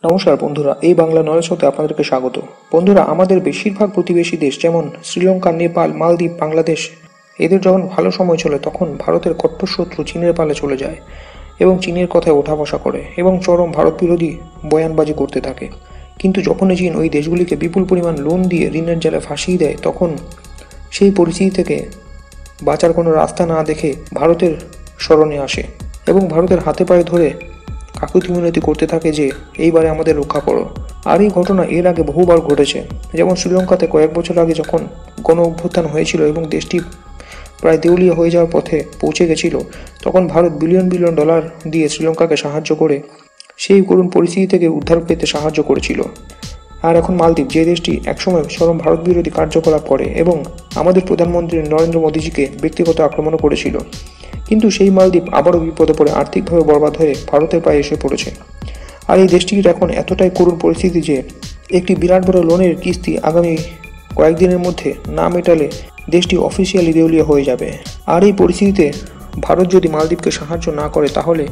নমস্কার বন্ধুরা, এই বাংলা নলেজ হতে আপনাদেরকে স্বাগত। বন্ধুরা, আমাদের বেশিরভাগ প্রতিবেশী দেশ যেমন শ্রীলঙ্কা, নেপাল, মালদ্বীপ, বাংলাদেশ, এদের যখন ভালো সময় চলে তখন ভারতের কট্টর শত্রু চীনের পালে চলে যায় এবং চীনের কথায় ওঠা বসা করে এবং চরম ভারত বিরোধী বয়ানবাজি করতে থাকে। কিন্তু যখনই চীন ওই দেশগুলিকে বিপুল পরিমাণ লোন দিয়ে ঋণের জালে ফাঁসিয়ে দেয়, তখন সেই পরিস্থিতি থেকে বাঁচার কোনো রাস্তা না দেখে ভারতের স্মরণে আসে এবং ভারতের হাতে পায়ে ধরে কাকুতি মিনতি করতে থাকে যে এইবারে আমাদের রক্ষা করো। আর এই ঘটনা এর আগে বহুবার ঘটেছে। যেমন শ্রীলঙ্কাতে কয়েক বছর আগে যখন গণ অভ্যুত্থান হয়েছিল এবং দেশটি প্রায় দেউলিয়া হয়ে যাওয়ার পথে পৌঁছে গেছিল, তখন ভারত বিলিয়ন বিলিয়ন ডলার দিয়ে শ্রীলঙ্কাকে সাহায্য করে সেই করুণ পরিস্থিতি থেকে উদ্ধার পেতে সাহায্য করেছিল। আর এখন মালদ্বীপ, যে দেশটি একসময় চরম ভারত বিরোধী কার্যকলাপ করে এবং আমাদের প্রধানমন্ত্রী নরেন্দ্র মোদীজিকে ব্যক্তিগত আক্রমণও করেছিল, কিন্তু সেই মালদ্বীপ আবারও বিপদে পড়ে আর্থিকভাবে বরবাদ হয়ে ভারতের পায়ে এসে পড়েছে। আর এই দেশটির এখন এতটাই করুণ পরিস্থিতি যে একটি বিরাট বড় লোনের কিস্তি আগামী কয়েকদিনের মধ্যে না মেটালে দেশটি অফিসিয়ালি দেউলিয়া হয়ে যাবে। আর এই পরিস্থিতিতে ভারত যদি মালদ্বীপকে সাহায্য না করে তাহলে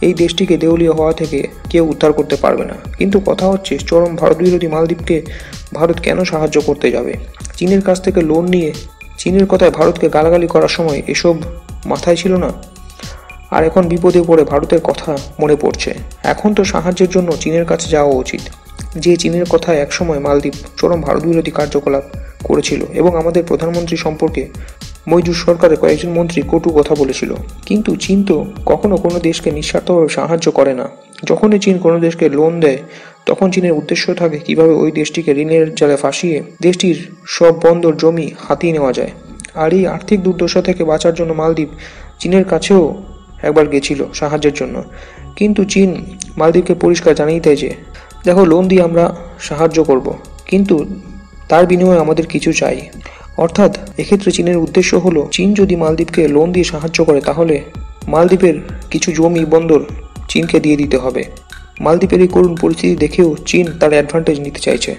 এই দেশটিকে দেউলিয়া হওয়া থেকে কেউ উদ্ধার করতে পারবে না। কিন্তু কথা হচ্ছে, চরম ভারত বিরোধী মালদ্বীপকে ভারত কেন সাহায্য করতে যাবে? চীনের কাছ থেকে লোন নিয়ে চীনের কথায় ভারতকে গালাগালি করার সময় এসব মাথায় ছিল না। আর এখন বিপদে পড়ে ভারতের কথা মনে পড়ছে। এখন তো সাহায্যের জন্য চীনের কাছে যাওয়া উচিত, যে চীনের কথায় একসময় মালদ্বীপ চরম ভারত বিরোধী কার্যকলাপ করেছিল এবং আমাদের প্রধানমন্ত্রী সম্পর্কে মৈজুর সরকারের কয়েকজন মন্ত্রী কটু কথা বলেছিল। কিন্তু চীন তো কখনো কোনো দেশকে নিঃস্বার্থভাবে সাহায্য করে না। যখনই চীন কোনো দেশকে লোন দেয় তখন চীনের উদ্দেশ্য থাকে কিভাবে ওই দেশটিকে ঋণের জালে ফাঁসিয়ে দেশটির সব বন্দর জমি হাতিয়ে নেওয়া যায়। আর এই আর্থিক দুর্দশা থেকে বাঁচার জন্য মালদ্বীপ চীনের কাছেও একবার গেছিল সাহায্যের জন্য। কিন্তু চীন মালদ্বীপকে পরিষ্কার জানিয়ে দেয় যে দেখো, লোন দিয়ে আমরা সাহায্য করব, কিন্তু তার বিনিময়ে আমাদের কিছু চাই। অর্থাৎ এক্ষেত্রে চীনের উদ্দেশ্য হলো, চীন যদি মালদ্বীপকে লোন দিয়ে সাহায্য করে তাহলে মালদ্বীপের কিছু জমি বন্দর চীনকে দিয়ে দিতে হবে। মালদ্বীপের এই করুণ পরিস্থিতি দেখেও চীন তার অ্যাডভান্টেজ নিতে চাইছে।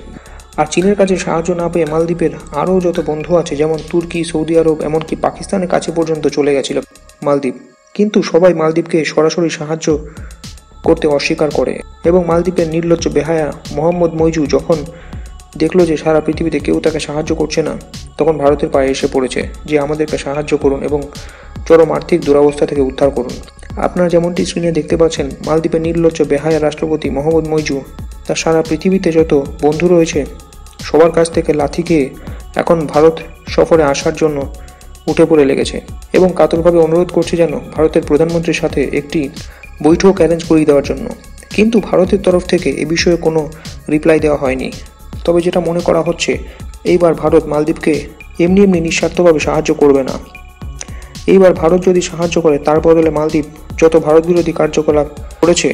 আর চীনের কাছে সাহায্য না পেয়ে মালদ্বীপের আরও যত বন্ধু আছে, যেমন তুর্কি, সৌদি আরব, এমনকি পাকিস্তানের কাছে পর্যন্ত চলে গেছিল মালদ্বীপ, কিন্তু সবাই মালদ্বীপকে সরাসরি সাহায্য করতে অস্বীকার করে। এবং মালদ্বীপের নির্লজ্জ বেহায়া মোহাম্মদ মইজু যখন দেখলো যে সারা পৃথিবীতে কেউ তাকে সাহায্য করছে না, তখন ভারতের পায়ে এসে পড়েছে যে আমাদেরকে সাহায্য করুন এবং চরম আর্থিক দুরবস্থা থেকে উদ্ধার করুন। আপনারা যেমনটি স্ক্রিনে দেখতে পাচ্ছেন, মালদ্বীপের নির্লজ্জ বেহায়া রাষ্ট্রপতি মোহাম্মদ মইজু তার সারা পৃথিবীতে যত বন্ধু রয়েছে সবার কাছ থেকে লাথি খেয়ে এখন ভারত সফরে আসার জন্য উঠে পড়ে লেগেছে এবং কাতরভাবে অনুরোধ করছে যেন ভারতের প্রধানমন্ত্রীর সাথে একটি বৈঠক অ্যারেঞ্জ করিয়ে দেওয়ার জন্য। কিন্তু ভারতের তরফ থেকে এ বিষয়ে কোনো রিপ্লাই দেওয়া হয়নি। তবে যেটা মনে করা হচ্ছে, এইবার ভারত মালদ্বীপকে এমনি এমনি নিঃস্বার্থভাবে সাহায্য করবে না। এইবার ভারত যদি সাহায্য করে তার বদলে মালদ্বীপ যত ভারত বিরোধী কার্যকলাপ করেছে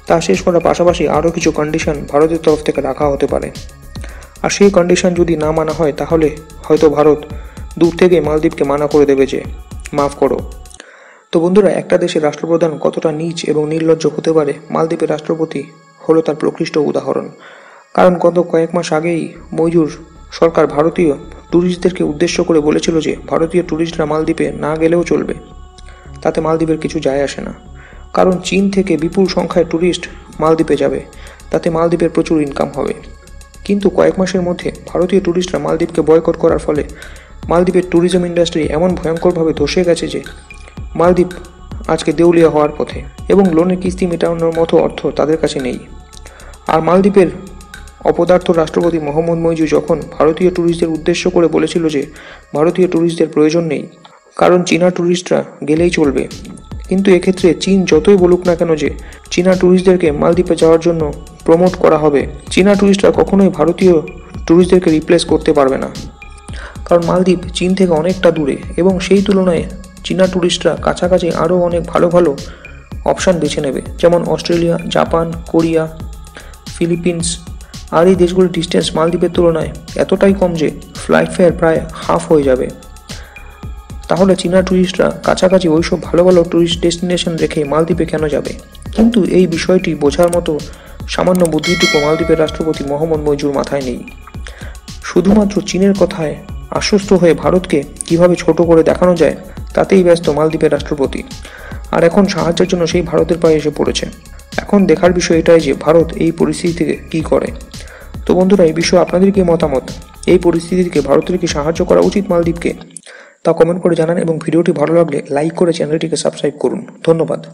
তা শেষ করার পাশাপাশি আরও কিছু কন্ডিশন ভারতের তরফ থেকে রাখা হতে পারে। আর সেই কন্ডিশন যদি না মানা হয় তাহলে হয়তো ভারত দূর থেকে মালদ্বীপকে মানা করে দেবে যে মাফ করো। তো বন্ধুরা, একটা দেশের রাষ্ট্রপ্রধান কতটা নীচ এবং নির্লজ্জ হতে পারে, মালদ্বীপের রাষ্ট্রপতি হলো তার প্রকৃষ্ট উদাহরণ। কারণ গত কয়েক মাস আগেই মইজুর সরকার ভারতীয় ট্যুরিস্টদেরকে উদ্দেশ্য করে বলেছিল যে ভারতীয় ট্যুরিস্টরা মালদ্বীপে না গেলেও চলবে, তাতে মালদ্বীপের কিছু যায় আসে না। কারণ চীন থেকে বিপুল সংখ্যায় ট্যুরিস্ট মালদ্বীপে যাবে, তাতে মালদ্বীপের প্রচুর ইনকাম হবে। কিন্তু কয়েক মাসের মধ্যে ভারতীয় ট্যুরিস্টরা মালদ্বীপকে বয়কট করার ফলে মালদ্বীপের ট্যুরিজম ইন্ডাস্ট্রি এমন ভয়ঙ্করভাবে ধসে গেছে যে মালদ্বীপ আজকে দেউলিয়া হওয়ার পথে এবং লোনের কিস্তি মেটানোর মতো অর্থ তাদের কাছে নেই। আর মালদ্বীপের অপদার্থ রাষ্ট্রপতি মোহাম্মদ মইজু যখন ভারতীয় ট্যুরিস্টদের উদ্দেশ্য করে বলেছিল যে ভারতীয় ট্যুরিস্টদের প্রয়োজন নেই, কারণ চীনা ট্যুরিস্টরা গেলেই চলবে, কিন্তু এক্ষেত্রে চীন যতই বলুক না কেন যে চীনা ট্যুরিস্টদেরকে মালদ্বীপে যাওয়ার জন্য প্রমোট করা হবে, চীনা ট্যুরিস্টরা কখনোই ভারতীয় ট্যুরিস্টদেরকে রিপ্লেস করতে পারবে না। কারণ মালদ্বীপ চীন থেকে অনেকটা দূরে এবং সেই তুলনায় চীনা ট্যুরিস্টরা কাছাকাছি আরও অনেক ভালো ভালো অপশান বেছে নেবে, যেমন অস্ট্রেলিয়া, জাপান, কোরিয়া, ফিলিপিন্স। আর এই দেশগুলোর ডিস্টেন্স মালদ্বীপের তুলনায় এতটাই কম যে ফ্লাইট ফেয়ার প্রায় হাফ হয়ে যাবে। তাহলে চীনা ট্যুরিস্টরা কাছাকাছি ওইসব ভালো ভালো ট্যুরিস্ট ডেস্টিনেশন রেখে মালদ্বীপে কেন যাবে? কিন্তু এই বিষয়টি বোঝার মতো সামান্য বুদ্ধিটুকু মালদ্বীপের রাষ্ট্রপতি মোহাম্মদ মইজুর মাথায় নেই। শুধুমাত্র চীনের কথায় আশ্বস্ত হয়ে ভারতকে কিভাবে ছোট করে দেখানো যায় তাতেই ব্যস্ত মালদ্বীপের রাষ্ট্রপতি। আর এখন সাহায্যের জন্য সেই ভারতের পায়ে এসে পড়েছে। এখন দেখার বিষয় এটাই যে ভারত এই পরিস্থিতিতে কি করে। তো বন্ধুরা, এই বিষয়ে আপনাদের কি মতামত? এই পরিস্থিতি থেকে ভারতের কি সাহায্য করা উচিত মালদ্বীপকে? তা কমেন্ট করে জানান এবং ভিডিওটি ভালো লাগলে লাইক করে চ্যানেলটিকে সাবস্ক্রাইব করুন। ধন্যবাদ।